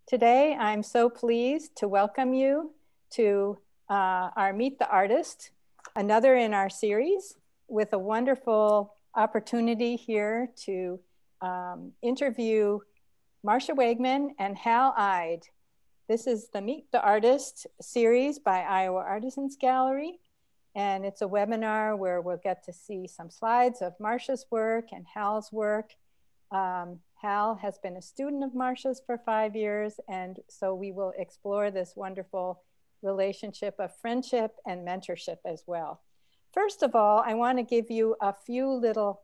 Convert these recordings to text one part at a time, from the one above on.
Today, I'm so pleased to welcome you to our Meet the Artist, another in our series, with a wonderful opportunity here to interview Marcia Wegman and Hal Ide. This is the Meet the Artist series by Iowa Artisans Gallery, and it's a webinar where we'll get to see some slides of Marcia's work and Hal's work. Hal has been a student of Marcia's for 5 years, and so we will explore this wonderful relationship of friendship and mentorship as well. First of all, I want to give you a few little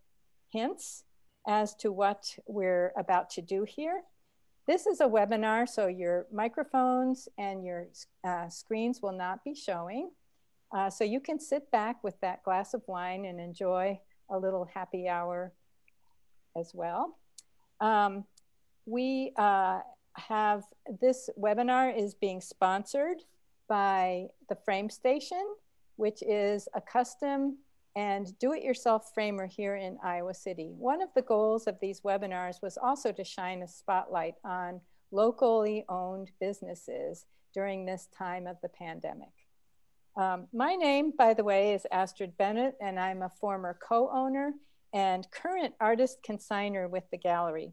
hints as to what we're about to do here. This is a webinar, so your microphones and your screens will not be showing. So you can sit back with that glass of wine and enjoy a little happy hour as well. We have this webinar is being sponsored by the Frame Station, which is a custom and do-it-yourself framer here in Iowa City. One of the goals of these webinars was also to shine a spotlight on locally owned businesses during this time of the pandemic. My name, by the way, is Astrid Bennett, and I'm a former co-owner and current artist consigner with the gallery.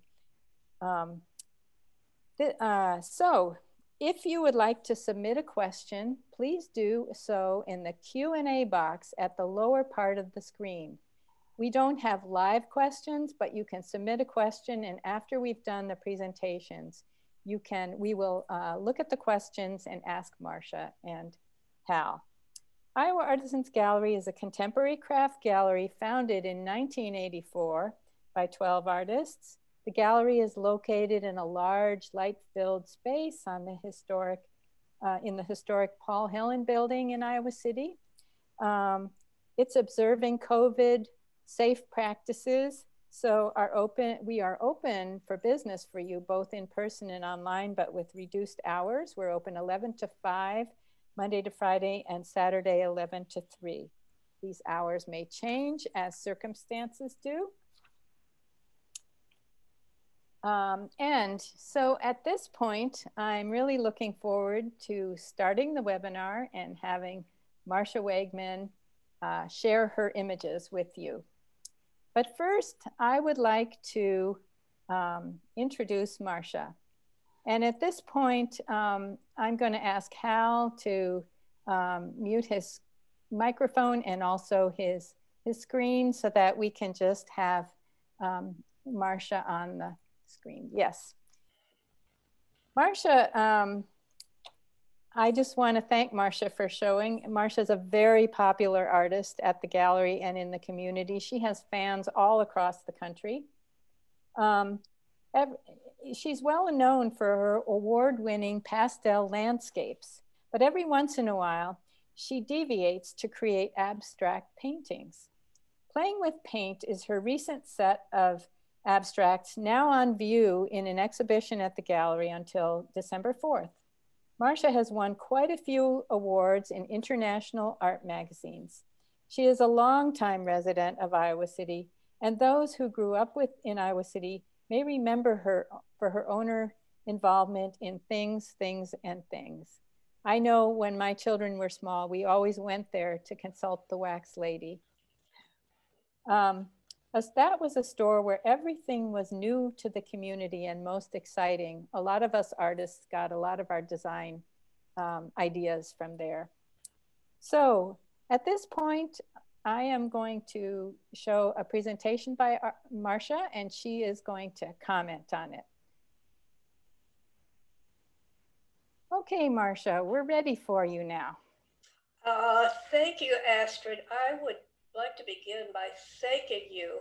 So if you would like to submit a question, please do so in the Q&A box at the lower part of the screen. We don't have live questions, but you can submit a question, and after we've done the presentations, we will look at the questions and ask Marcia and Hal. Iowa Artisans Gallery is a contemporary craft gallery founded in 1984 by 12 artists. The gallery is located in a large light-filled space on the in the historic Paul Helen building in Iowa City. It's observing COVID safe practices, so we are open for business for you, both in person and online, but with reduced hours. We're open 11 to 5, Monday to Friday, and Saturday 11 to 3. These hours may change as circumstances do. And so at this point, I'm really looking forward to starting the webinar and having Marcia Wegman share her images with you. But first, I would like to introduce Marcia. And at this point, I'm going to ask Hal to mute his microphone and also his screen so that we can just have Marcia on the screen. Yes. Marcia, I just want to thank Marcia for showing. Marcia's a very popular artist at the gallery and in the community. She has fans all across the country. She's well known for her award-winning pastel landscapes, but every once in a while, she deviates to create abstract paintings. Playing with paint is her recent set of abstracts, now on view in an exhibition at the gallery until December 4th. Marcia has won quite a few awards in international art magazines. She is a longtime resident of Iowa City, and those who grew up in Iowa City may remember her for her owner involvement in Things, Things, and Things. I know when my children were small, we always went there to consult the wax lady. As that was a store where everything was new to the community and most exciting. A lot of us artists got a lot of our design ideas from there. So at this point, I am going to show a presentation by Marcia, and she is going to comment on it. Okay, Marcia, we're ready for you now. Thank you, Astrid. I would like to begin by thanking you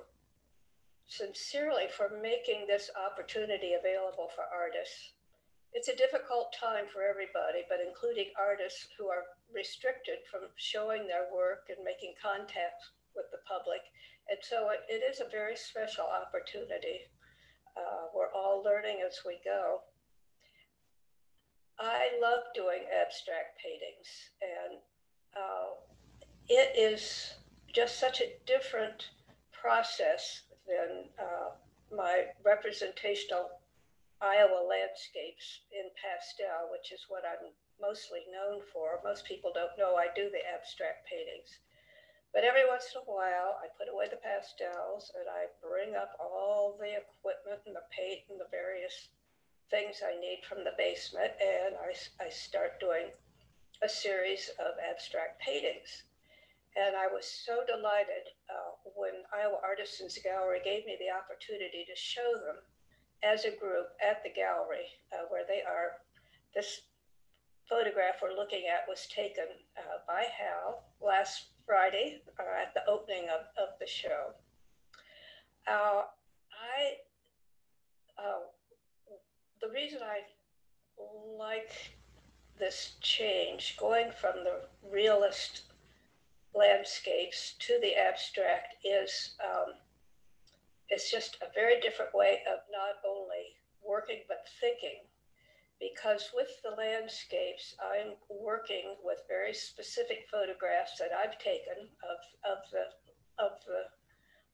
sincerely for making this opportunity available for artists. It's a difficult time for everybody, but including artists who are restricted from showing their work and making contact with the public. And so it is a very special opportunity. We're all learning as we go. I love doing abstract paintings, and it is just such a different process than my representational Iowa landscapes in pastel, which is what I'm mostly known for. Most people don't know I do the abstract paintings. But every once in a while, I put away the pastels and I bring up all the equipment and the paint and the various things I need from the basement, and I start doing a series of abstract paintings. And I was so delighted when Iowa Artisans Gallery gave me the opportunity to show them as a group at the gallery where they are. This photograph we're looking at was taken by Hal last Friday at the opening of the show. The reason I like this change, going from the realist landscapes to the abstract, is it's just a very different way of not only working but thinking. Because with the landscapes, I'm working with very specific photographs that I've taken of the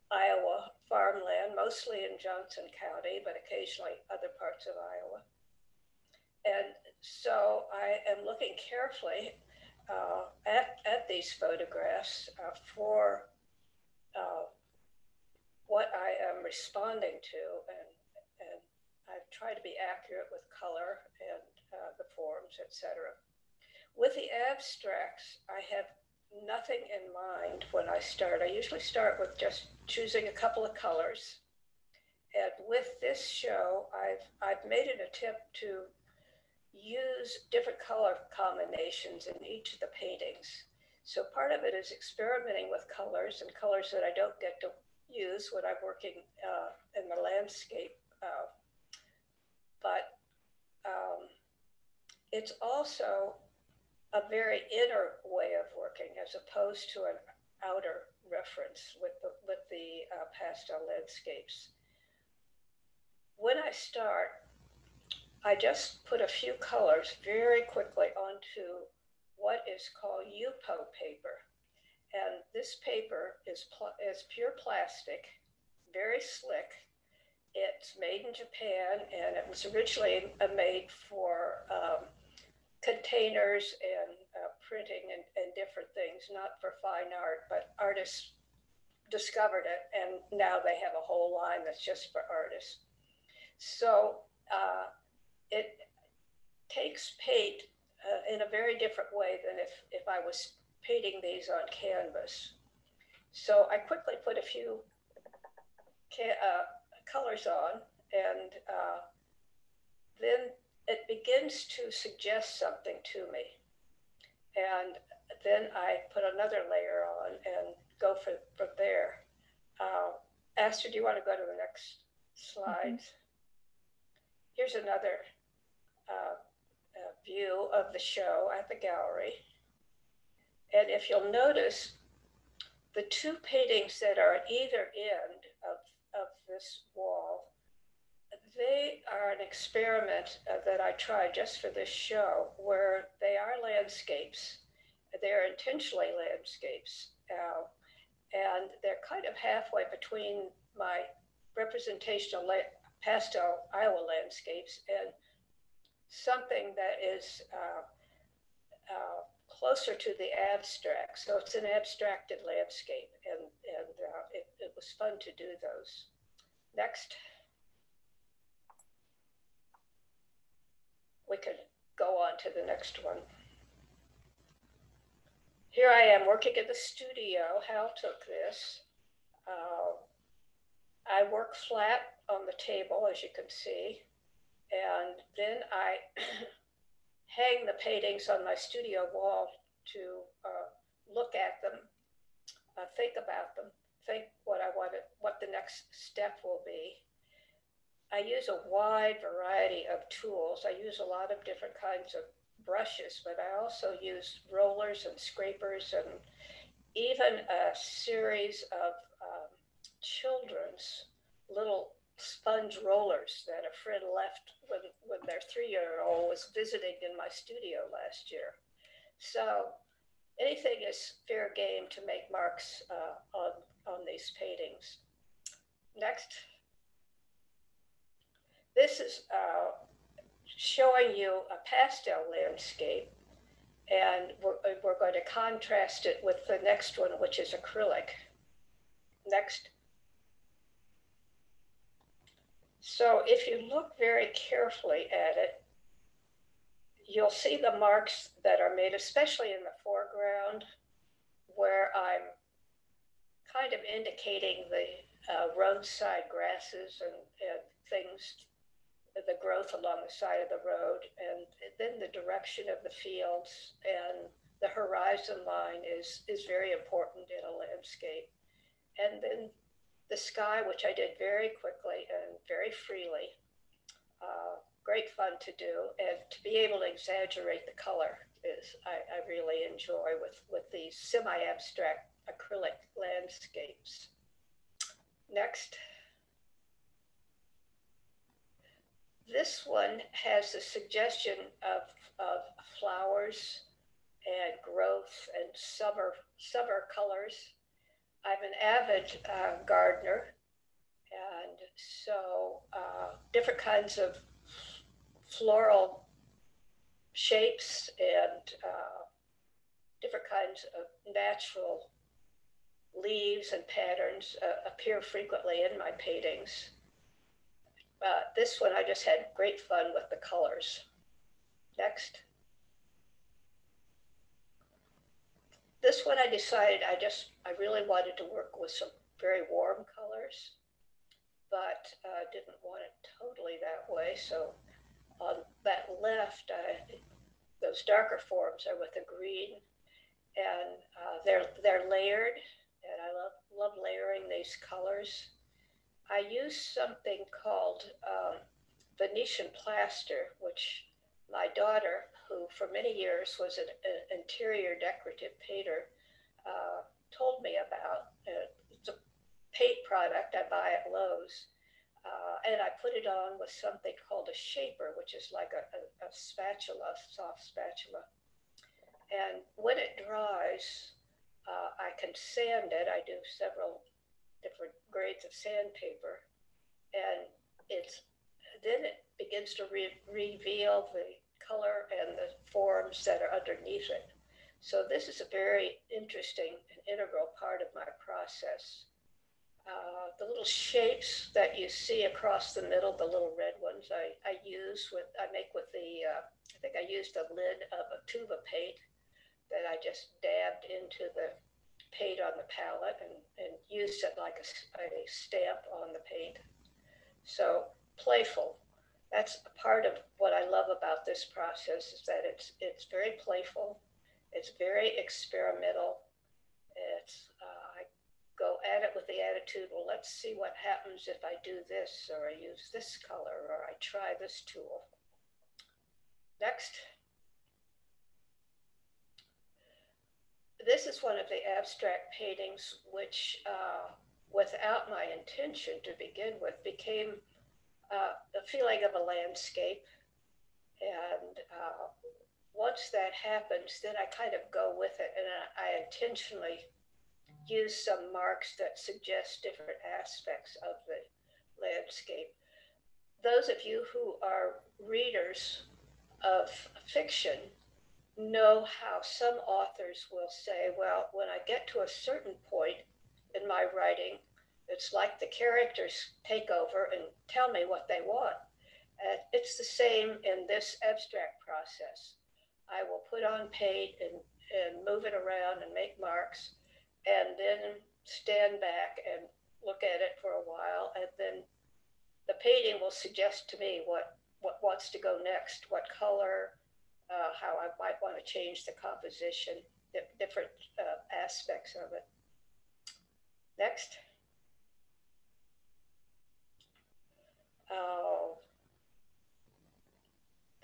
Iowa farmland, mostly in Johnson County, but occasionally other parts of Iowa. And so I am looking carefully at these photographs for what I am responding to, and I try to be accurate with color and the forms, etc. With the abstracts, I have nothing in mind when I start. I usually start with just choosing a couple of colors. And with this show, I've made an attempt to use different color combinations in each of the paintings. So part of it is experimenting with colors and colors that I don't get to use when I'm working in the landscape. But it's also a very inner way of working as opposed to an outer reference with the pastel landscapes. When I start, I just put a few colors very quickly onto what is called Yupo paper. And this paper is pure plastic, very slick. It's made in Japan, and it was originally made for containers and printing and different things, not for fine art, but artists discovered it, and now they have a whole line that's just for artists. So it takes paint in a very different way than if I was painting these on canvas. So I quickly put a few colors on, and then it begins to suggest something to me. And then I put another layer on and go from there. Astrid, do you want to go to the next slides? Mm-hmm. Here's another view of the show at the gallery. And if you'll notice, the two paintings that are at either end of this wall, they are an experiment that I tried just for this show, where they are landscapes. They're intentionally landscapes. And they're kind of halfway between my representational pastel Iowa landscapes and something that is closer to the abstract. So it's an abstracted landscape, and it was fun to do those. Next. We could go on to the next one. Here I am working in the studio. Hal took this. I work flat on the table, as you can see, and then I hang the paintings on my studio wall to look at them, think about them, think what the next step will be. I use a wide variety of tools. I use a lot of different kinds of brushes, but I also use rollers and scrapers and even a series of children's little sponge rollers that a friend left when their 3-year-old was visiting in my studio last year. So anything is fair game to make marks on these paintings. Next. This is showing you a pastel landscape, and we're going to contrast it with the next one, which is acrylic. Next. So if you look very carefully at it, you'll see the marks that are made, especially in the foreground, where I'm kind of indicating the roadside grasses and things, the growth along the side of the road, and then the direction of the fields and the horizon line is very important in a landscape. And then the sky, which I did very quickly and very freely, great fun to do, and to be able to exaggerate the color is I really enjoy with these semi-abstract acrylic landscapes. Next. This one has a suggestion of flowers and growth and summer colors. I'm an avid gardener, and so different kinds of floral shapes and different kinds of natural leaves and patterns appear frequently in my paintings. This one I just had great fun with the colors. Next. This one I decided I really wanted to work with some very warm colors, but didn't want it totally that way. So on that left, those darker forms are with the green, and they're layered, and I love layering these colors. I used something called Venetian plaster, which my daughter, who for many years was an interior decorative painter, told me about. It's a paint product I buy at Lowe's, and I put it on with something called a shaper, which is like a spatula, soft spatula. And when it dries, I can sand it. I do several different grades of sandpaper, and then it begins to reveal the color and the forms that are underneath it. So this is a very interesting and integral part of my process. The little shapes that you see across the middle, the little red ones, I make with the, I think I used a lid of a tube of paint that I just dabbed into the paint on the palette and used it like a stamp on the paint. So playful. That's a part of what I love about this process, is that it's very playful, it's very experimental. I go at it with the attitude, well, let's see what happens if I do this, or I use this color, or I try this tool. Next. This is one of the abstract paintings which, without my intention to begin with, became the feeling of a landscape. And once that happens, then I kind of go with it, and I intentionally use some marks that suggest different aspects of the landscape. Those of you who are readers of fiction know how some authors will say, well, when I get to a certain point in my writing, it's like the characters take over and tell me what they want. It's the same in this abstract process. I will put on paint and move it around and make marks, and then stand back and look at it for a while, and then the painting will suggest to me what wants to go next, what color, how I might want to change the composition, different aspects of it. Next.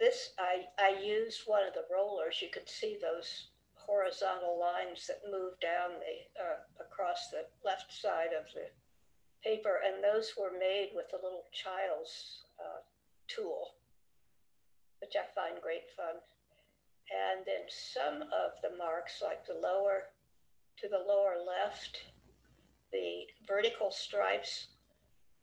This, I used one of the rollers. You could see those horizontal lines that move down across the left side of the paper, and those were made with a little child's tool, which I find great fun. And then some of the marks, like to the lower left, the vertical stripes,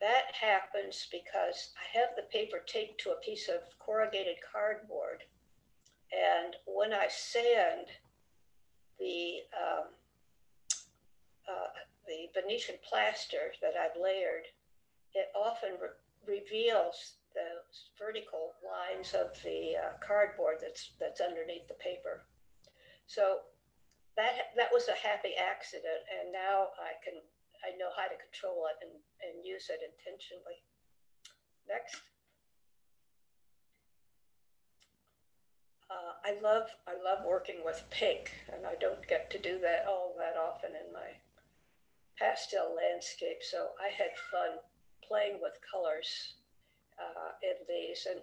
that happens because I have the paper taped to a piece of corrugated cardboard. And when I sand the Venetian plaster that I've layered, it often reveals those vertical lines of the cardboard that's underneath the paper. So that was a happy accident, and now I know how to control it and use it intentionally. Next. I love working with pink, and I don't get to do that all that often in my pastel landscape. So I had fun playing with colors in these, and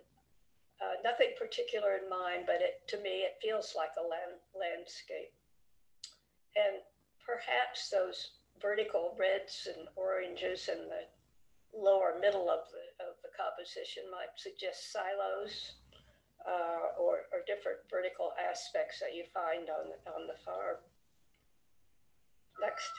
nothing particular in mind, but to me it feels like a landscape. And perhaps those vertical reds and oranges in the lower middle of the composition might suggest silos. Or different vertical aspects that you find on the farm. Next.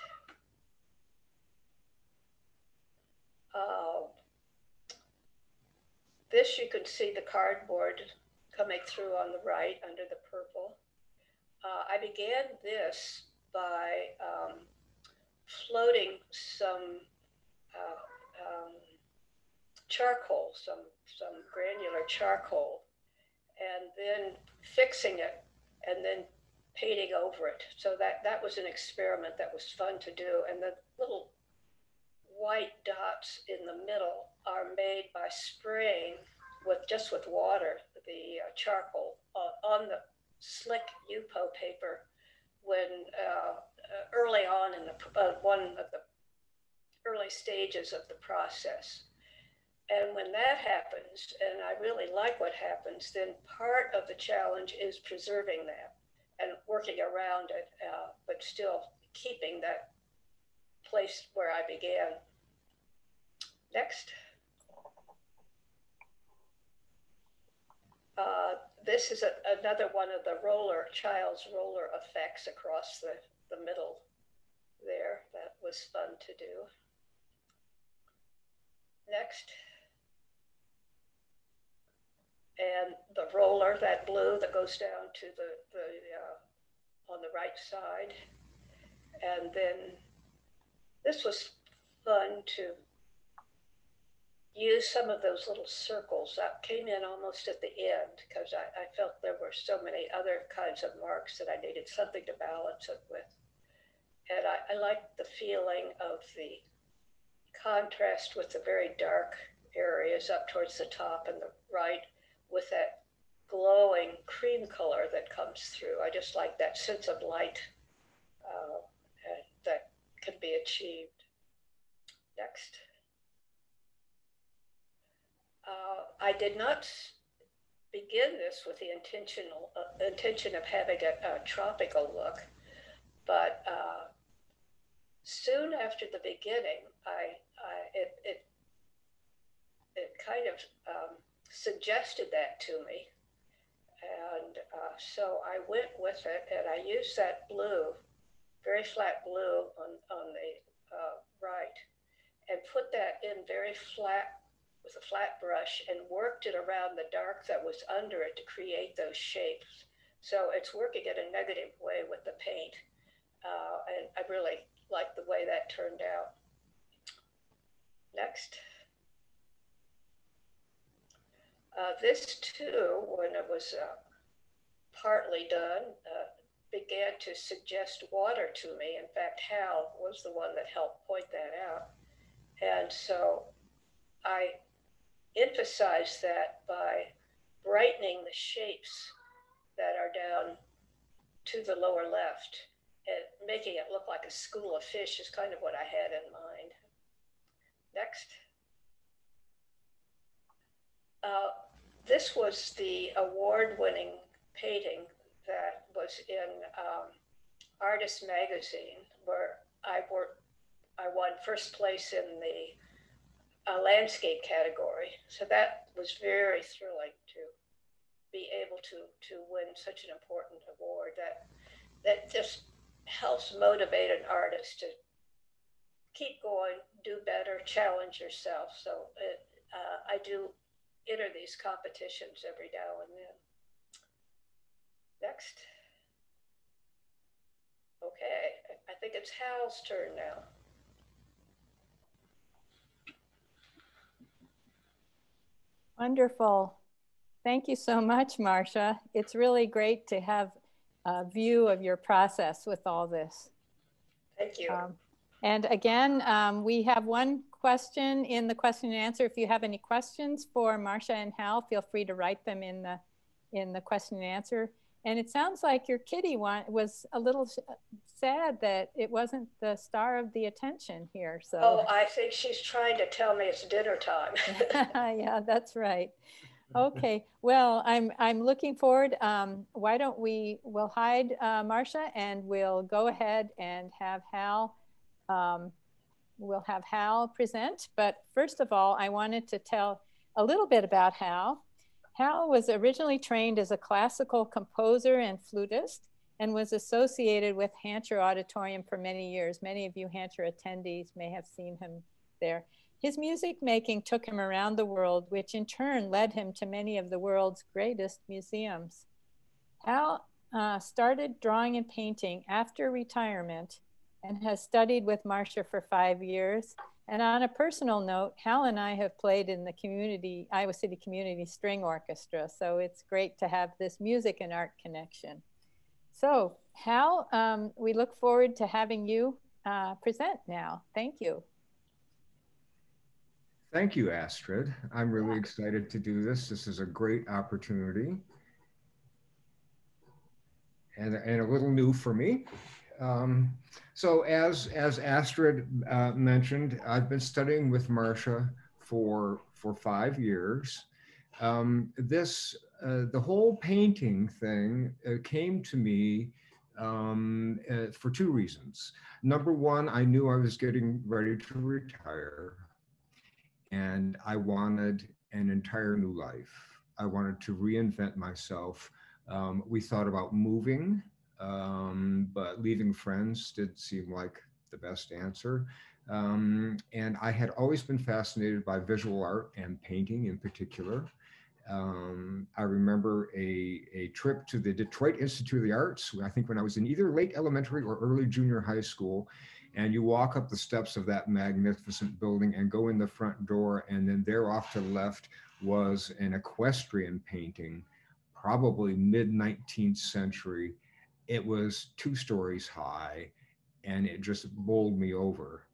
This you can see the cardboard coming through on the right under the purple. I began this by floating some charcoal, some granular charcoal, and then fixing it and then painting over it. So that was an experiment that was fun to do. And the little white dots in the middle are made by spraying with water, the charcoal on the slick UPO paper when early on in one of the early stages of the process. And when that happens, and I really like what happens, then part of the challenge is preserving that and working around it, but still keeping that place where I began. Next. This is another one of the child's roller effects across the middle there. That was fun to do. Next. And the roller, that blue that goes down to on the right side. And then this was fun to use some of those little circles that came in almost at the end because I felt there were so many other kinds of marks that I needed something to balance it with. And I liked the feeling of the contrast with the very dark areas up towards the top and the right with that glowing cream color that comes through. I just like that sense of light that can be achieved. Next. I did not begin this with the intention of having a tropical look, but soon after the beginning, it kind of suggested that to me. And so I went with it, and I used that blue, very flat blue on the right, and put that in very flat with a flat brush and worked it around the dark that was under it to create those shapes. So it's working in a negative way with the paint. And I really like the way that turned out. Next. This too, when it was partly done, began to suggest water to me. In fact, Hal was the one that helped point that out. And so I emphasized that by brightening the shapes that are down to the lower left and making it look like a school of fish is kind of what I had in mind. Next. This was the award-winning painting that was in Artist magazine, where I won first place in the landscape category. So that was very thrilling to be able to win such an important award that just helps motivate an artist to keep going, do better, challenge yourself. So I do enter these competitions every now and then. Next. Okay, I think it's Hal's turn now. Wonderful. Thank you so much, Marcia. It's really great to have a view of your process with all this. Thank you. And again, we have one question in the question and answer. If you have any questions for Marcia and Hal, feel free to write them in the question and answer. And it sounds like your kitty was a little sad that it wasn't the star of the attention here. So. Oh, I think she's trying to tell me it's dinner time. Yeah, that's right. Okay, well, I'm looking forward. Why don't we'll hide Marcia, and we'll go ahead and have Hal. We'll have Hal present. But first of all, I wanted to tell a little bit about Hal. Hal was originally trained as a classical composer and flutist, and was associated with Hancher Auditorium for many years. Many of you Hancher attendees may have seen him there. His music making took him around the world, which in turn led him to many of the world's greatest museums. Hal started drawing and painting after retirement and has studied with Marcia for 5 years. And on a personal note, Hal and I have played in the Iowa City Community String Orchestra. So it's great to have this music and art connection. So Hal, we look forward to having you present now. Thank you. Thank you, Astrid. I'm really excited to do this. This is a great opportunity and a little new for me. So as Astrid mentioned, I've been studying with Marcia for 5 years. The whole painting thing came to me for 2 reasons. Number one, I knew I was getting ready to retire, and I wanted an entire new life. I wanted to reinvent myself. We thought about moving, but leaving friends did seem like the best answer. And I had always been fascinated by visual art and painting in particular. I remember a trip to the Detroit Institute of the Arts, I think when I was in either late elementary or early junior high school. And you walk up the steps of that magnificent building and go in the front door, and then there off to the left was an equestrian painting, probably mid-19th century. It was 2 stories high, and it just bowled me over.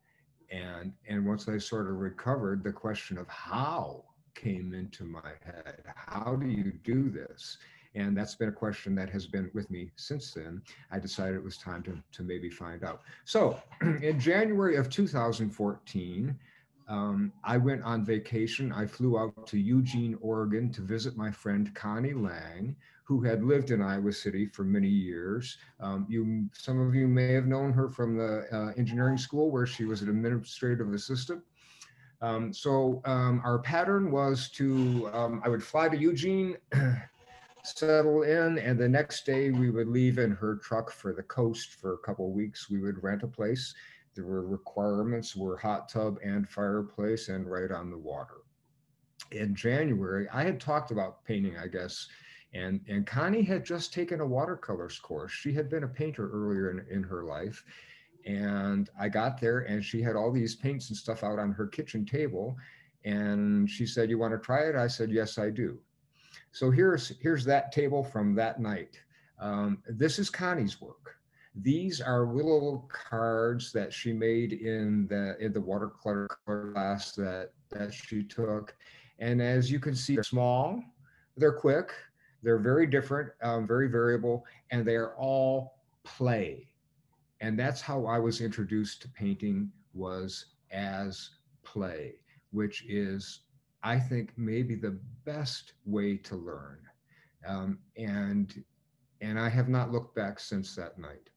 And once I sort of recovered, the question of how came into my head. How do you do this? And that's been a question that has been with me since then. I decided it was time to maybe find out. So in January of 2014, I went on vacation. I flew out to Eugene, Oregon to visit my friend Connie Lang, who had lived in Iowa City for many years. Some of you may have known her from the engineering school where she was an administrative assistant. Our pattern was I would fly to Eugene, settle in, and the next day we would leave in her truck for the coast for a couple of weeks. We would rent a place. There were requirements, were hot tub and fireplace and right on the water. In January, I had talked about painting, I guess, and Connie had just taken a watercolors course. She had been a painter earlier in her life. And I got there and she had all these paints and stuff out on her kitchen table. And she said, "You want to try it?" I said, "Yes, I do." So here's that table from that night. This is Connie's work. These are little cards that she made in the watercolor class that she took. And as you can see, they're small, they're quick, they're very different, very variable, and they are all play. And that's how I was introduced to painting, was as play, which is, I think, maybe the best way to learn. And I have not looked back since that night.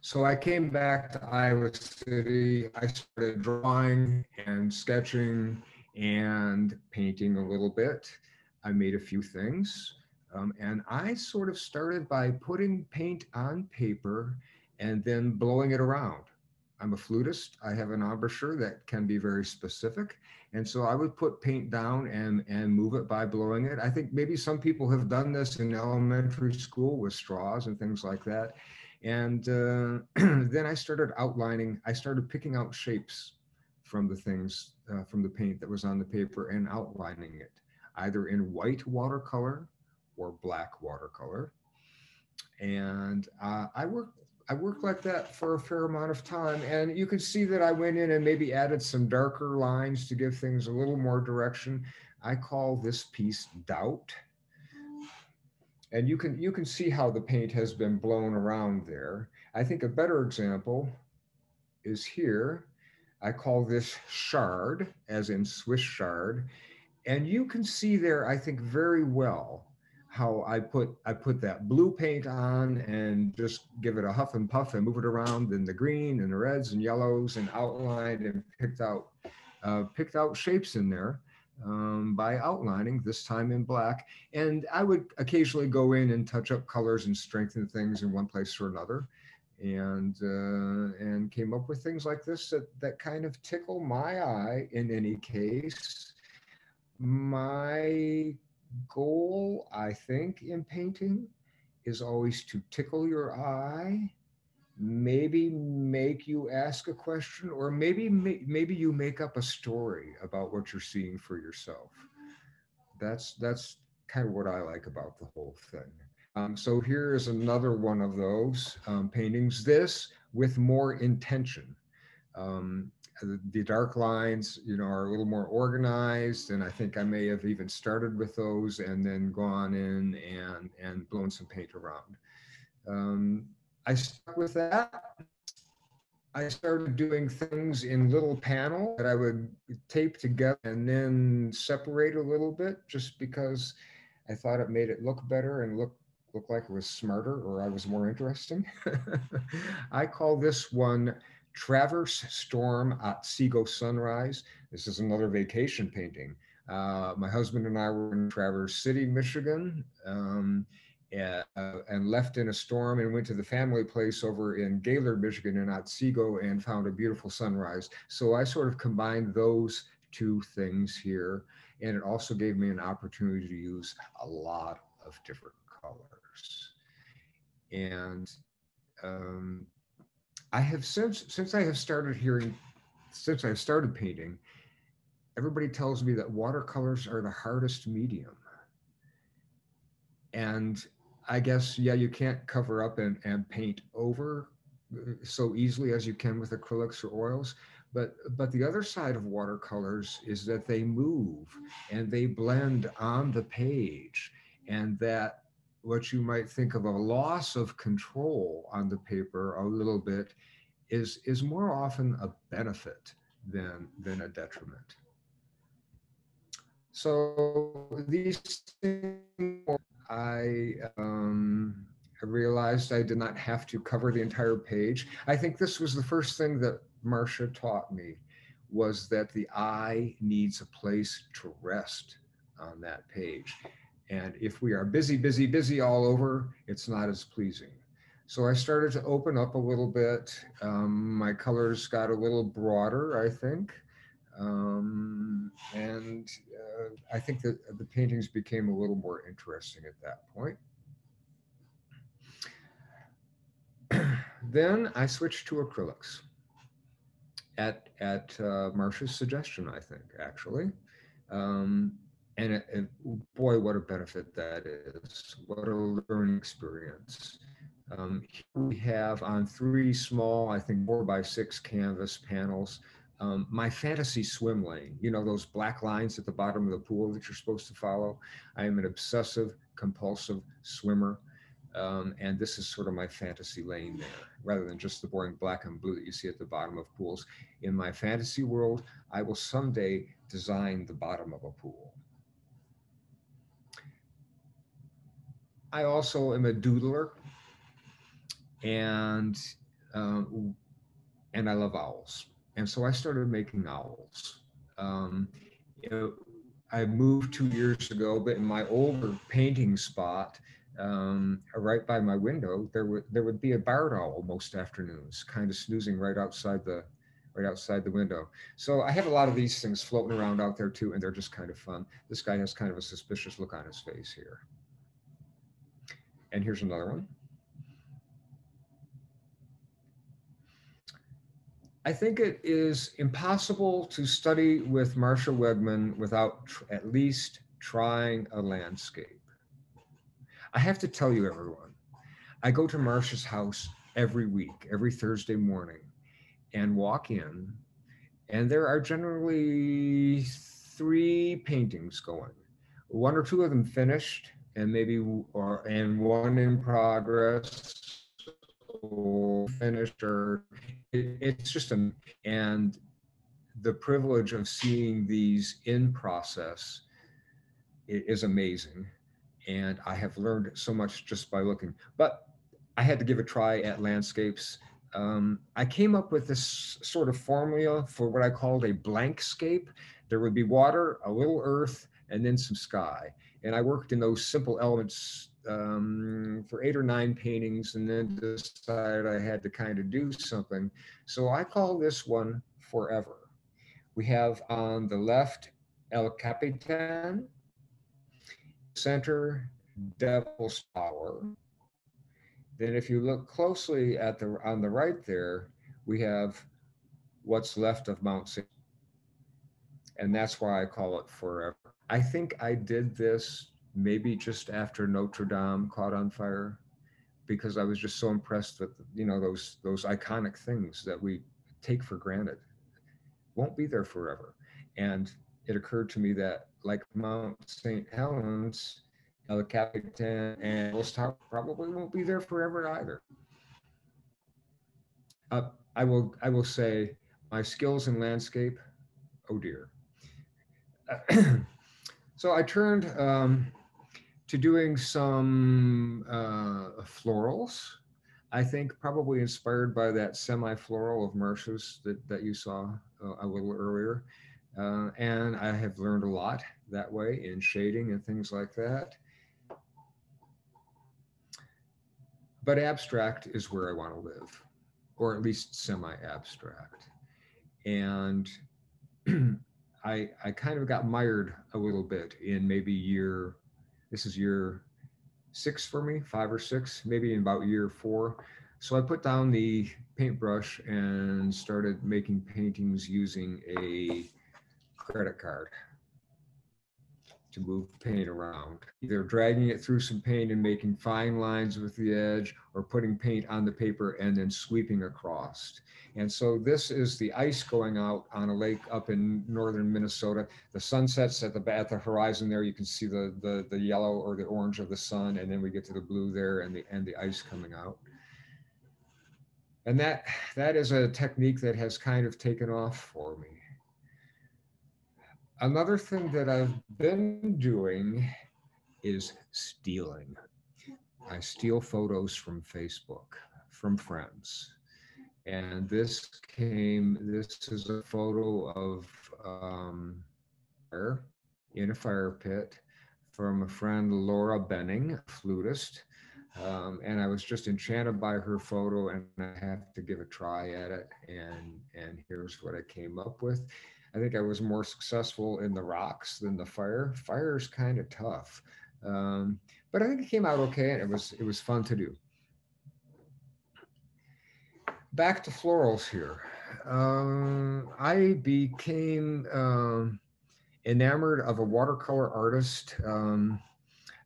So I came back to Iowa City. I started drawing and sketching and painting a little bit. I made a few things. And I sort of started by putting paint on paper and then blowing it around. I'm a flutist. I have an embouchure that can be very specific. And so I would put paint down and move it by blowing it. I think maybe some people have done this in elementary school with straws and things like that. And then I started outlining, I started picking out shapes from the things, from the paint that was on the paper and outlining it, either in white watercolor or black watercolor. And I worked like that for a fair amount of time. And you can see that I went in and maybe added some darker lines to give things a little more direction. I call this piece Doubt. And you can see how the paint has been blown around there. I think a better example is here. I call this Shard, as in Swiss chard. And you can see there, I think, very well how I put that blue paint on and just give it a huff and puff and move it around in the green and the reds and yellows and outlined and picked out shapes in there by outlining, this time in black. And I would occasionally go in and touch up colors and strengthen things in one place or another. And came up with things like this that kind of tickle my eye in any case. My goal, I think, in painting is always to tickle your eye, maybe make you ask a question, or maybe you make up a story about what you're seeing for yourself. That's kind of what I like about the whole thing. So here is another one of those paintings, this with more intention. Um, the dark lines, are a little more organized, and I think I may have even started with those and then gone in and blown some paint around. I stuck with that. I started doing things in little panels that I would tape together and then separate a little bit, just because I thought it made it look better and look like it was smarter, or I was more interesting. I call this one Traverse Storm at Seago Sunrise. This is another vacation painting. My husband and I were in Traverse City, Michigan, and left in a storm and went to the family place over in Gaylord, Michigan in Otsego and found a beautiful sunrise. So I sort of combined those two things here. And it also gave me an opportunity to use a lot of different colors. And I have since I have started since I've started painting, everybody tells me that watercolors are the hardest medium. And I guess, yeah, you can't cover up and paint over so easily as you can with acrylics or oils. But the other side of watercolors is that they move and they blend on the page, and that what you might think of a loss of control on the paper a little bit is more often a benefit than a detriment. So these things, I realized I did not have to cover the entire page. I think this was the first thing that Marcia taught me, was that the eye needs a place to rest on that page. And if we are busy, busy, busy all over, it's not as pleasing. So I started to open up a little bit. My colors got a little broader, I think. And I think that the paintings became a little more interesting at that point. Then I switched to acrylics at Marcia's suggestion, I think, actually. And boy, what a benefit that is. What a learning experience. Here we have on 3 small, I think 4x6 canvas panels, my fantasy swim lane, those black lines at the bottom of the pool that you're supposed to follow. I am an obsessive compulsive swimmer. And this is sort of my fantasy lane there, rather than just the boring black and blue that you see at the bottom of pools. In my fantasy world, I will someday design the bottom of a pool. I also am a doodler, and I love owls. And so I started making owls. I moved 2 years ago, but in my older painting spot, right by my window, there would be a barred owl most afternoons, kind of snoozing right outside the window. So I have a lot of these things floating around out there too, and they're just kind of fun. This guy has kind of a suspicious look on his face here. And here's another one. I think it is impossible to study with Marcia Wegman without at least trying a landscape. I have to tell you, everyone, I go to Marcia's house every week, every Thursday morning, and walk in, and there are generally three paintings going. One or two of them finished, and and one in progress, or finished, or it's just and the privilege of seeing these in process is amazing. And I have learned so much just by looking. But I had to give a try at landscapes. I came up with this sort of formula for what I called a blank scape. There would be water, a little earth, and then some sky. And I worked in those simple elements for 8 or 9 paintings, and then decided I had to kind of do something. So I call this one Forever. We have on the left El Capitan, in the center Devil's Tower. Then if you look closely on the right there, we have what's left of Mount St. And that's why I call it Forever. I think I did this maybe just after Notre Dame caught on fire, because I was just so impressed with those iconic things that we take for granted won't be there forever. And it occurred to me that, like Mount St. Helens, El Capitan, and Los Tower probably won't be there forever either. I will say my skills in landscape, oh dear. So I turned to doing some florals. I think probably inspired by that semi-floral of Marcia's that you saw a little earlier. And I have learned a lot that way in shading and things like that. But abstract is where I want to live, or at least semi-abstract. And I kind of got mired a little bit in maybe this is year 6 for me, 5 or 6, maybe in about year 4. So I put down the paintbrush and started making paintings using a credit card to move paint around, either dragging it through some paint and making fine lines with the edge, or putting paint on the paper and then sweeping across. And so this is the ice going out on a lake up in northern Minnesota. The sun sets at the horizon there. You can see the yellow or the orange of the sun, and then we get to the blue there and the ice coming out. And that is a technique that has kind of taken off for me. Another thing that I've been doing is stealing. I steal photos from Facebook, from friends. And this is a photo of fire in a fire pit from a friend, Laura Benning, flutist. And I was just enchanted by her photo, and I have to give a try at it. And here's what I came up with. I think I was more successful in the rocks than the fire. Fire is kind of tough, but I think it came out okay, and it was fun to do. Back to florals here. I became enamored of a watercolor artist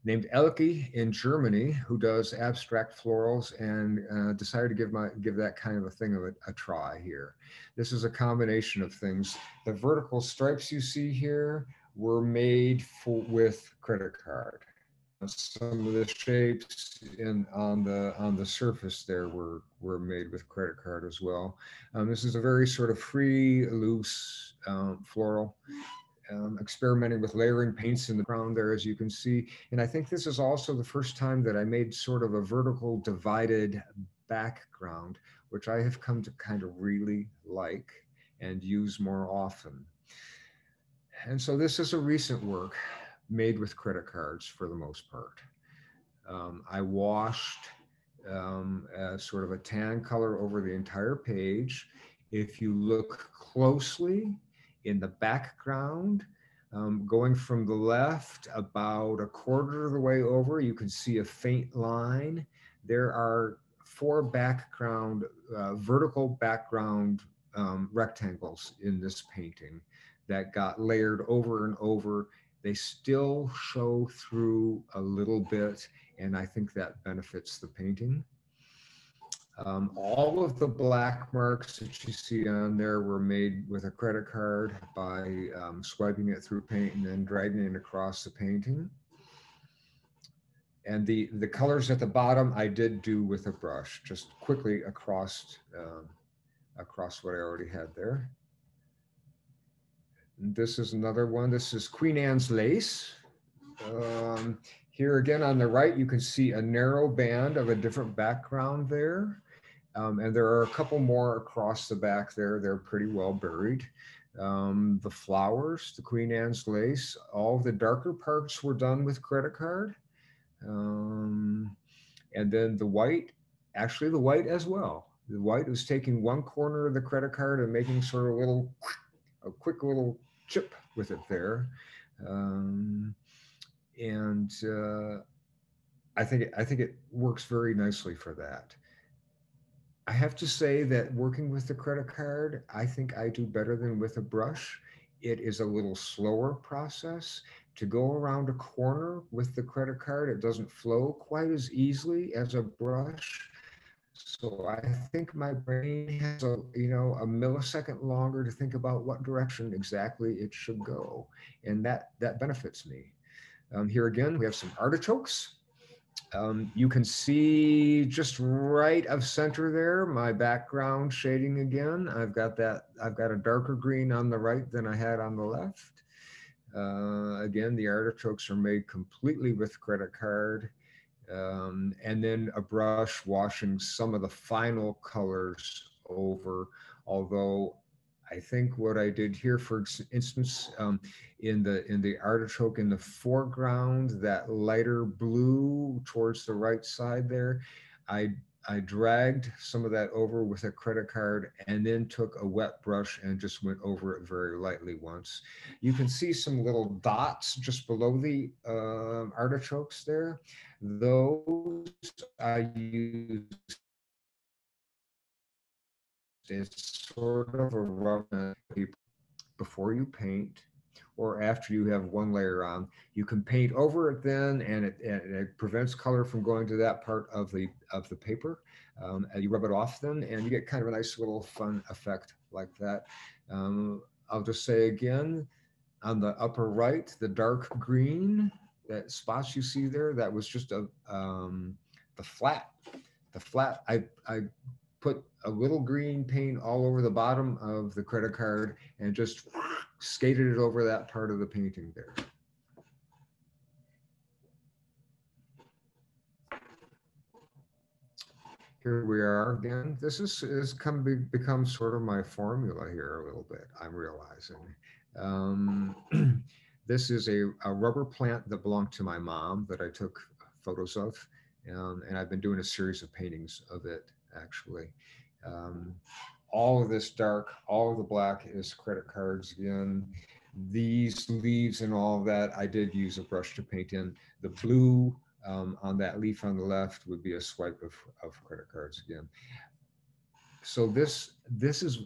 named Elke in Germany, who does abstract florals, and decided to give that kind of a thing a try here. This is a combination of things. The vertical stripes you see here were made with credit card. Some of the shapes on the surface there were made with credit card as well. This is a very sort of free, loose floral. Experimenting with layering paints in the ground there, as you can see. And I think this is also the first time that I made sort of a vertical divided background, which I have come to kind of really like and use more often. And so this is a recent work made with credit cards for the most part. I washed sort of a tan color over the entire page. If you look closely in the background, going from the left about a quarter of the way over, you can see a faint line. There are four background, vertical background rectangles in this painting that got layered over and over. They still show through a little bit, and I think that benefits the painting. All of the black marks that you see on there were made with a credit card by swiping it through paint and then dragging it across the painting. And the colors at the bottom I did do with a brush, just quickly across what I already had there. And this is another one. This is Queen Anne's lace. Here again on the right, you can see a narrow band of a different background there. And there are a couple more across the back there. They're pretty well buried. The flowers, the Queen Anne's lace, all the darker parts were done with credit card. And then the white, actually the white as well. The white was taking one corner of the credit card and making sort of a quick little chip with it there. I think it works very nicely for that. I have to say that working with the credit card, I think I do better than with a brush. It is a little slower process. To go around a corner with the credit card, it doesn't flow quite as easily as a brush. So I think my brain has a millisecond longer to think about what direction exactly it should go. And that benefits me. Here again, we have some artichokes. You can see just right of center there, my background shading again. I've got a darker green on the right than I had on the left. Again, the artichokes are made completely with credit card. And then a brush washing some of the final colors over, although I think what I did here, for instance, in the artichoke in the foreground, that lighter blue towards the right side there, I dragged some of that over with a credit card and then took a wet brush and just went over it very lightly once. You can see some little dots just below the artichokes there. Those I use as sort of a rubber before you paint, or after you have one layer on. You can paint over it then, and it prevents color from going to that part of the paper. And you rub it off then, and you get kind of a nice little fun effect like that. I'll just say again, on the upper right, the dark green, that spots you see there, that was just the flat. The flat, I put a little green paint all over the bottom of the credit card and just skated it over that part of the painting there. Here we are again. This is become sort of my formula here a little bit, I'm realizing. This is a rubber plant that belonged to my mom that I took photos of, and I've been doing a series of paintings of it, actually. All of this dark, all of the black is credit cards again. These leaves and all of that, I did use a brush to paint in. The blue on that leaf on the left would be a swipe of credit cards again. So this is,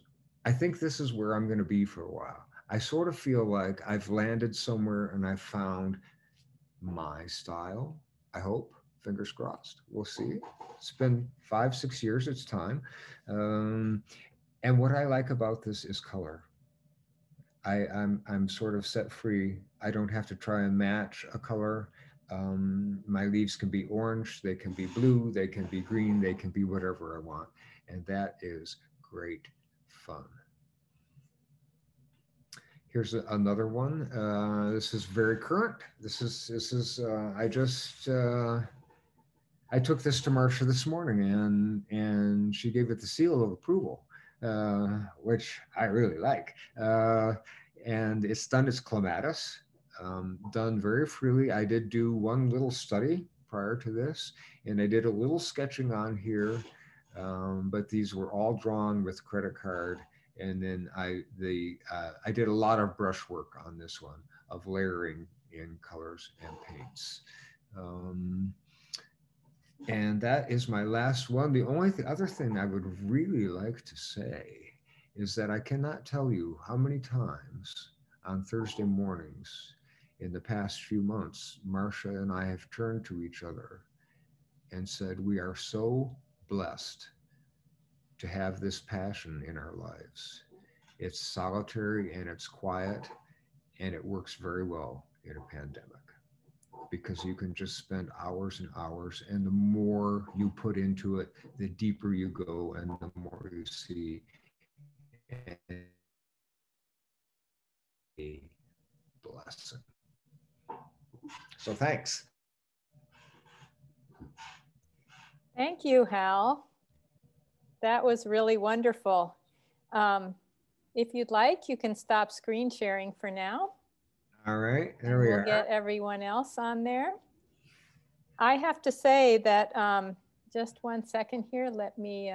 I think this is where I'm going to be for a while. I sort of feel like I've landed somewhere and I've found my style, I hope. Fingers crossed. We'll see. It's been 5-6 years. It's time. And what I like about this is color. I'm sort of set free. I don't have to try and match a color. My leaves can be orange, they can be blue, they can be green, they can be whatever I want. And that is great fun. Here's another one. This is very current. This is I took this to Marcia this morning, and she gave it the seal of approval, which I really like. And it's done as clematis, done very freely. I did do one little study prior to this, and I did a little sketching on here, but these were all drawn with credit card. And then I did a lot of brush work on this one of layering in colors and paints. And that is my last one. The only other thing I would really like to say is that I cannot tell you how many times on Thursday mornings in the past few months, Marcia and I have turned to each other and said, we are so blessed to have this passion in our lives. It's solitary and it's quiet, and it works very well in a pandemic because you can just spend hours and hours, and the more you put into it, the deeper you go and the more you see. And a blessing. So thanks. Thank you, Hal. That was really wonderful. If you'd like, you can stop screen sharing for now. All right, there we are. We'll get everyone else on there. I have to say that, just one second here, let me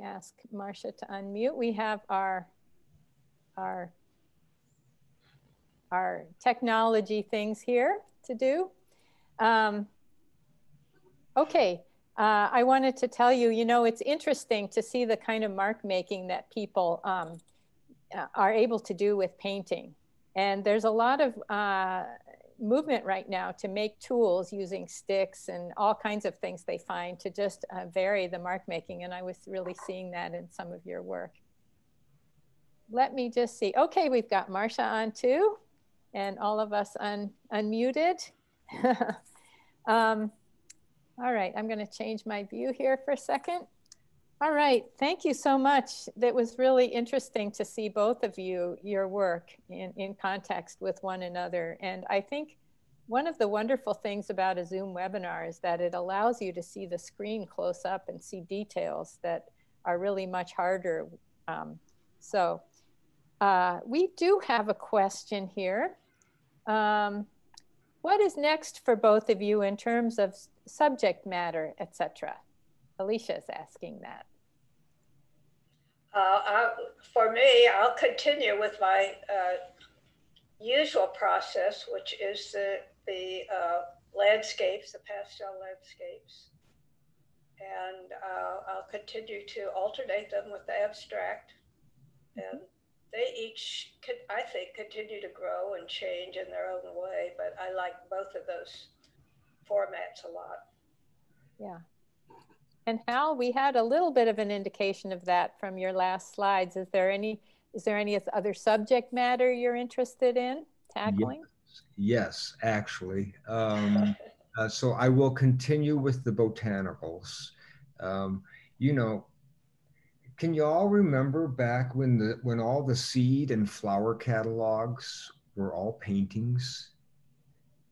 ask Marcia to unmute. We have our technology things here to do. Okay, I wanted to tell you, you know, it's interesting to see the kind of mark making that people are able to do with painting. And there's a lot of movement right now to make tools using sticks and all kinds of things they find to just vary the mark making. And I was really seeing that in some of your work. Let me just see. Okay, we've got Marcia on too, and all of us unmuted. All right, I'm going to change my view here for a second. All right, thank you so much. That was really interesting to see both of you, your work in context with one another. And I think one of the wonderful things about a Zoom webinar is that it allows you to see the screen close up and see details that are really much harder. We do have a question here. What is next for both of you in terms of subject matter, etc.? Alicia is asking that. For me, I'll continue with my usual process, which is the landscapes, the pastel landscapes. And I'll continue to alternate them with the abstract. And they each, I think, continue to grow and change in their own way, but I like both of those formats a lot. Yeah. And Hal, we had a little bit of an indication of that from your last slides. Is there any other subject matter you're interested in tackling? Yes, actually. So I will continue with the botanicals. You know, can you all remember back when all the seed and flower catalogs were all paintings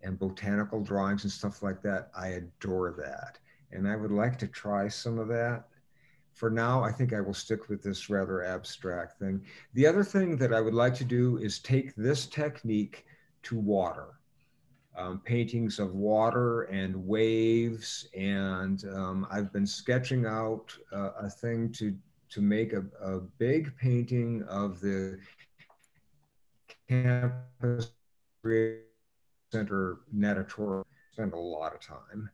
and botanical drawings and stuff like that? I adore that. And I would like to try some of that. For now, I think I will stick with this rather abstract thing. The other thing that I would like to do is take this technique to water. Paintings of water and waves. And I've been sketching out a thing to make a big painting of the campus center natatorium. Spend a lot of time.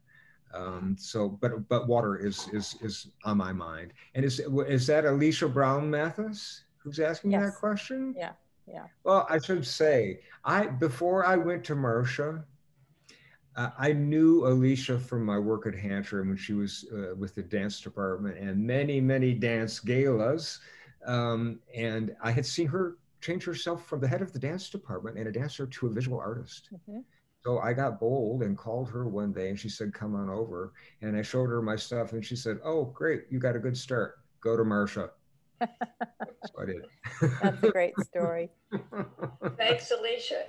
But water is on my mind. And is that Alicia Brown Mathis who's asking Yes. that question? Yeah, yeah. Well, I should say, before I went to Marcia, I knew Alicia from my work at Hancher when she was with the dance department and many dance galas. And I had seen her change herself from the head of the dance department and a dancer to a visual artist. Mm-hmm. So I got bold and called her one day and she said, come on over. And I showed her my stuff and she said, oh, great, you got a good start. Go to Marcia. So I did. That's a great story. Thanks, Alicia.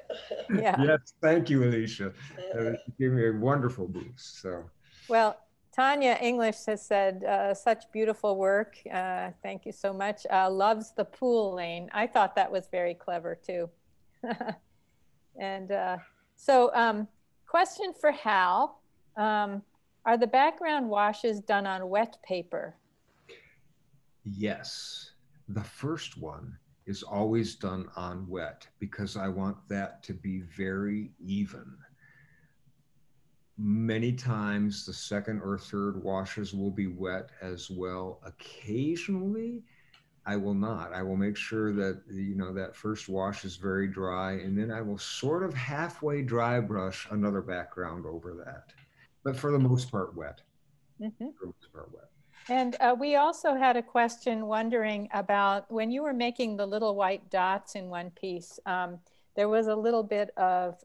Yeah. Yes, thank you, Alicia. You gave me a wonderful boost. So. Well, Tanya English has said, such beautiful work. Thank you so much. Loves the pool lane. I thought that was very clever too. And so Question for Hal. Are the background washes done on wet paper? Yes. The first one is always done on wet because I want that to be very even. Many times the second or third washes will be wet as well. Occasionally, I will not. I will make sure that, you know, that first wash is very dry, and then I will sort of halfway dry brush another background over that. But for the most part, wet. Mm-hmm. For the most part, wet. And we also had a question wondering about when you were making the little white dots in one piece, there was a little bit of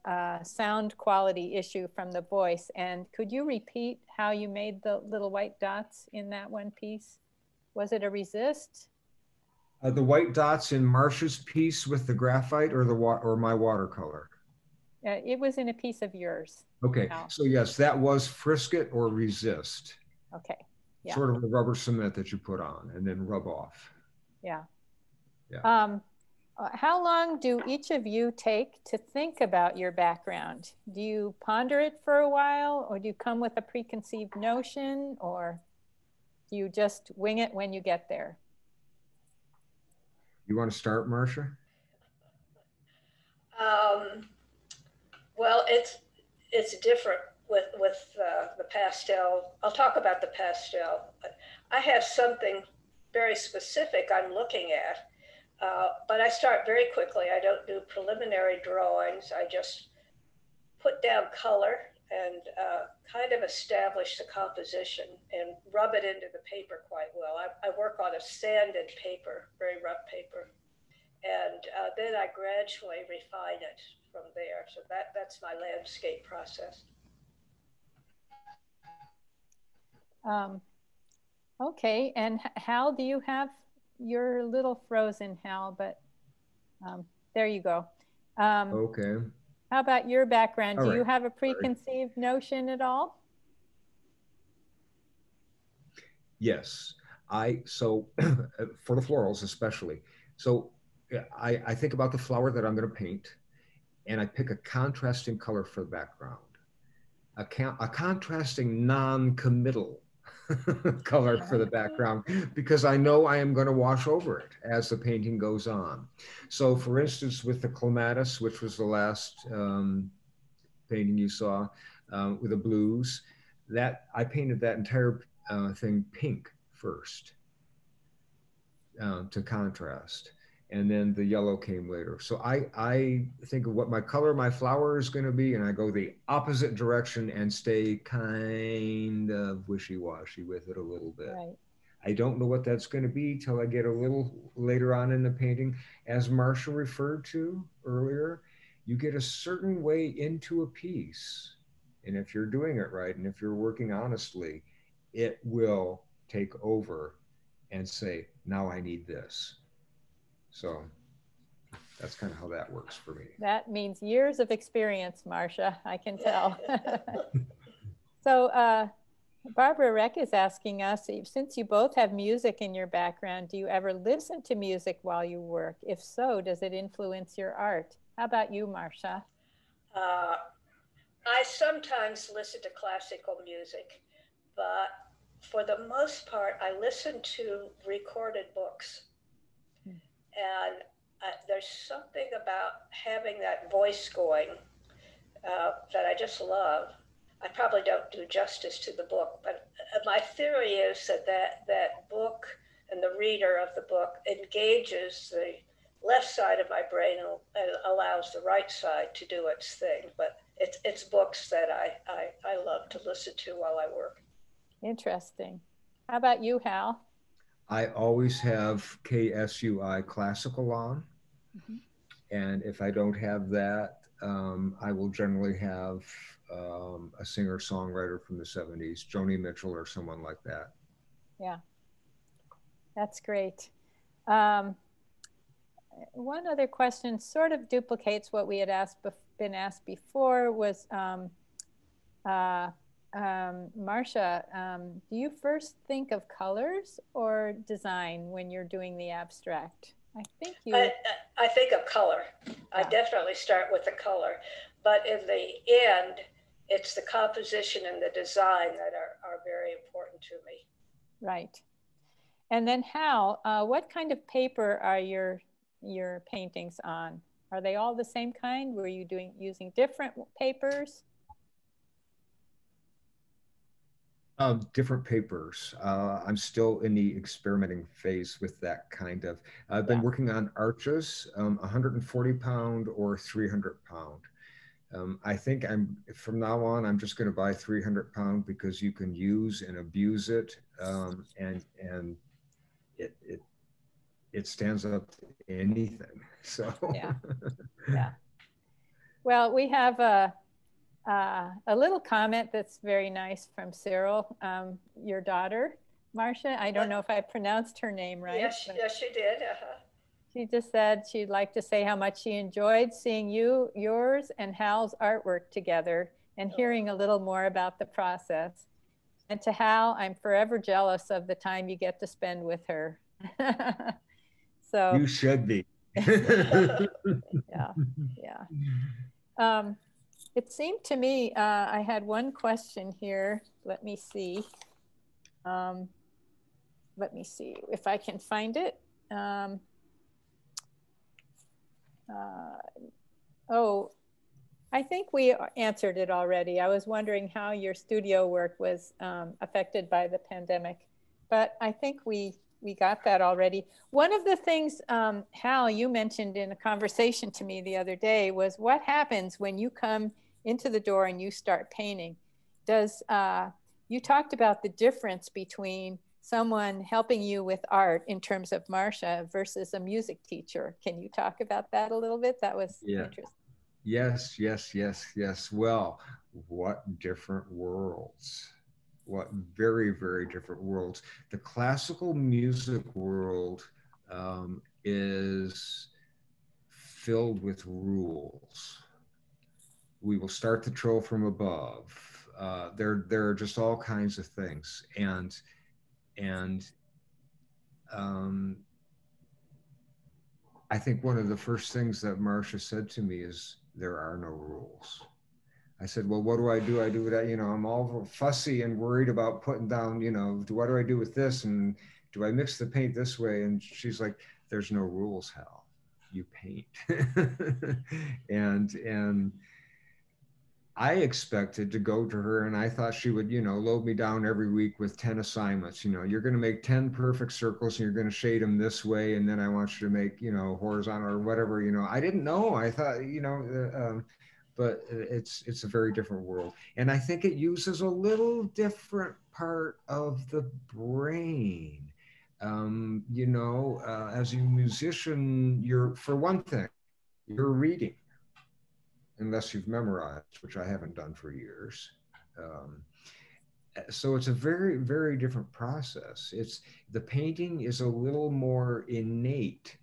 sound quality issue from the voice. And could you repeat how you made the little white dots in that one piece? Was it a resist? The white dots in Marcia's piece with the graphite, or or my watercolor? It was in a piece of yours. Okay, Now. so yes, that was frisket or resist. Okay. Yeah. Sort of a rubber cement that you put on and then rub off. Yeah. Yeah. How long do each of you take to think about your background? Do you ponder it for a while, or do you come with a preconceived notion, or do you just wing it when you get there? You want to start, Marcia? Well, it's different with the pastel. I'll talk about the pastel. I have something very specific I'm looking at, but I start very quickly. I don't do preliminary drawings. I just put down color and kind of establish the composition and rub it into the paper quite well. I work on a sanded paper, very rough paper, and then I gradually refine it from there. So that's my landscape process. Okay, and Hal, do you have your little frozen, Hal? But there you go. Okay. How about your background? All do you right. have a preconceived notion at all? Yes. So for the florals especially. So I think about the flower that I'm going to paint, and I pick a contrasting color for the background, a contrasting non-committal color for the background, because I know I am going to wash over it as the painting goes on. So for instance, with the clematis, which was the last painting you saw with the blues, that I painted that entire thing pink first to contrast, and then the yellow came later. So I think of what my color, my flower is going to be, and I go the opposite direction and stay kind of wishy-washy with it a little bit. Right. I don't know what that's going to be till I get a little later on in the painting. As Marcia referred to earlier, you get a certain way into a piece, and if you're doing it right, and if you're working honestly, it will take over and say, now I need this. So that's kind of how that works for me. That means years of experience, Marcia, I can tell. So Barbara Reck is asking us, since you both have music in your background, do you ever listen to music while you work? If so, does it influence your art? How about you, Marcia? I sometimes listen to classical music, but for the most part, I listen to recorded books. And there's something about having that voice going that I just love. I probably don't do justice to the book, but my theory is that book and the reader of the book engages the left side of my brain and allows the right side to do its thing. But it's books that I love to listen to while I work. Interesting. How about you, Hal? I always have KSUI classical on. Mm-hmm. And if I don't have that, I will generally have a singer-songwriter from the 70s, Joni Mitchell or someone like that. Yeah, that's great. One other question sort of duplicates what we had been asked before was, Marcia, do you first think of colors or design when you're doing the abstract? I think you... I think of color. Yeah. I definitely start with the color. But in the end, it's the composition and the design that are very important to me. Right. And then Hal, what kind of paper are your paintings on? Are they all the same kind? Were you using different papers? Different papers. I'm still in the experimenting phase with that kind of. I've been working on arches, 140 pound or 300 pound. I think from now on, I'm just going to buy 300 pound because you can use and abuse it, and it stands up to anything. So yeah. Well, we have a little comment that's very nice from Cyril, your daughter, Marcia. I don't know if I pronounced her name right. Yes, yes, you did. She just said she'd like to say how much she enjoyed seeing yours and Hal's artwork together and hearing a little more about the process. And to Hal, I'm forever jealous of the time you get to spend with her. So you should be. yeah. It seemed to me, I had one question here. Let me see. Let me see if I can find it. Oh, I think we answered it already. I was wondering how your studio work was affected by the pandemic, but I think we got that already. One of the things, Hal, you mentioned in a conversation to me the other day was what happens when you come into the door and you start painting. You talked about the difference between someone helping you with art in terms of Marcia versus a music teacher. Can you talk about that a little bit? That was interesting. Yes. Well, what different worlds. What very, very different worlds. The classical music world is filled with rules. We will start the troll from above. There are just all kinds of things, and I think one of the first things that Marcia said to me is, there are no rules. I said, well, what do? I do that, I'm all fussy and worried about putting down, what do I do with this? And do I mix the paint this way? And she's like, there's no rules, Hal. You paint. and I expected to go to her and I thought she would, load me down every week with 10 assignments. You're going to make 10 perfect circles and you're going to shade them this way. And then I want you to make, horizontal or whatever, I didn't know. I thought, but it's a very different world. And I think it uses a little different part of the brain. As a musician, for one thing, you're reading, unless you've memorized, which I haven't done for years. So it's a very, very different process. The painting is a little more innate.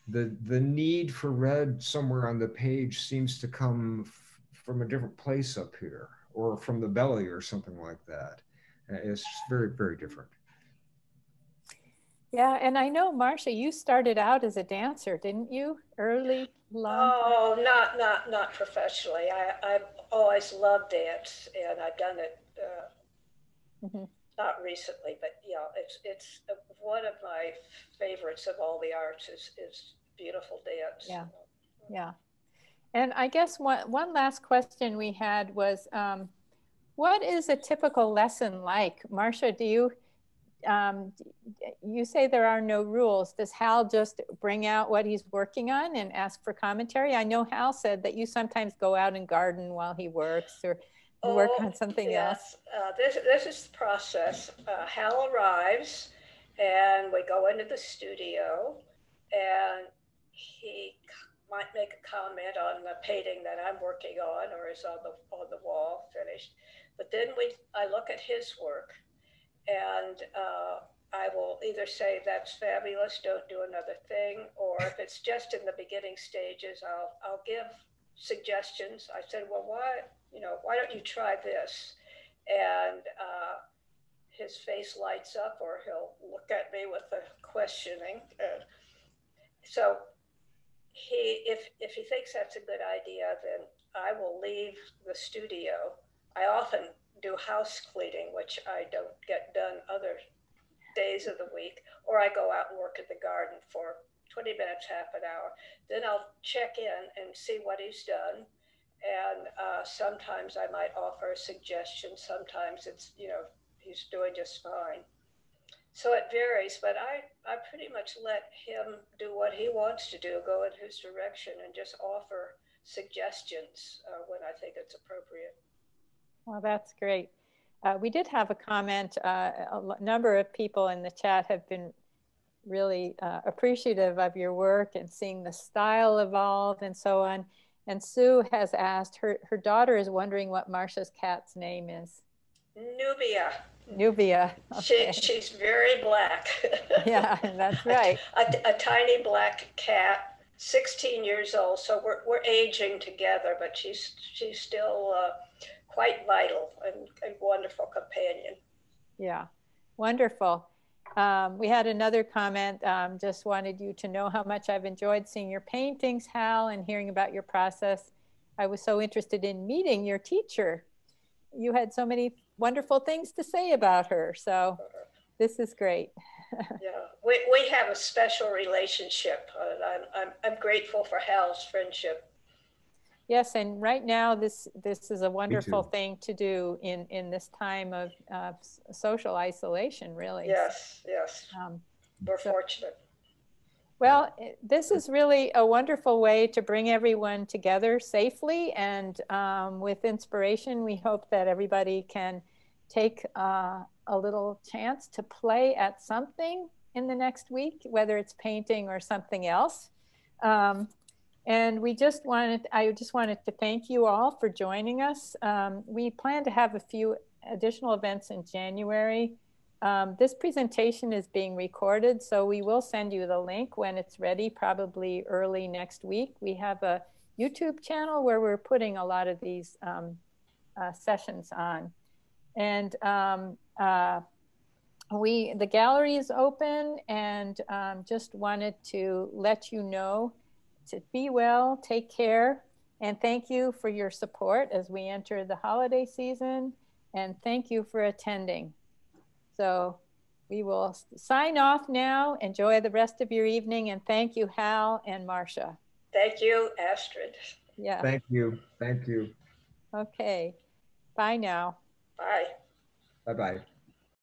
The need for red somewhere on the page seems to come from a different place up here, or from the belly or something like that. It's very, very different. Yeah, and I know, Marcia, you started out as a dancer, didn't you? Early, long time? Oh, not professionally. I've always loved dance, and I've done it not recently, but it's one of my favorites of all the arts is beautiful dance. Yeah. And I guess one last question we had was, what is a typical lesson like? Marcia, do you say there are no rules. Does Hal just bring out what he's working on and ask for commentary? I know Hal said that you sometimes go out and garden while he works or work on something else. This is the process. Hal arrives and we go into the studio and he might make a comment on the painting that I'm working on or is on the wall finished. But then I look at his work and I will either say that's fabulous, don't do another thing, or if it's just in the beginning stages, I'll give suggestions. I said, well, why don't you try this? And his face lights up, or he'll look at me with a questioning. So if he thinks that's a good idea, then I will leave the studio I often do house cleaning, which I don't get done other days of the week, or I go out and work in the garden for 20 minutes, half an hour. Then I'll check in and see what he's done. And sometimes I might offer a suggestion. Sometimes it's, he's doing just fine. So it varies, but I pretty much let him do what he wants to do, go in his direction, and just offer suggestions when I think it's appropriate. Well, that's great. We did have a comment. Number of people in the chat have been really appreciative of your work and seeing the style evolve and so on. And Sue has asked, her daughter is wondering what Marcia's cat's name is. Nubia. Nubia. Okay. She's very black. Yeah, that's right. A tiny black cat, 16 years old. So we're aging together, but she's still quite vital and a wonderful companion. Yeah, wonderful. We had another comment, just wanted you to know how much I've enjoyed seeing your paintings, Hal, and hearing about your process. I was so interested in meeting your teacher. You had so many wonderful things to say about her. So this is great. Yeah, we have a special relationship. I'm grateful for Hal's friendship. Yes, and right now this is a wonderful thing to do in this time of social isolation, really. Yes, yes. We're fortunate. Well, this is really a wonderful way to bring everyone together safely and with inspiration. We hope that everybody can take a little chance to play at something in the next week, whether it's painting or something else. And I just wanted to thank you all for joining us. We plan to have a few additional events in January. This presentation is being recorded, so we will send you the link when it's ready, probably early next week. We have a YouTube channel where we're putting a lot of these sessions on. And the gallery is open, and just wanted to let you know to be well, take care, and thank you for your support as we enter the holiday season, and thank you for attending. So we will sign off now. Enjoy the rest of your evening, and thank you, Hal and Marcia. Thank you, Astrid. Yeah. Thank you. Thank you. Okay. Bye now. Bye. Bye-bye.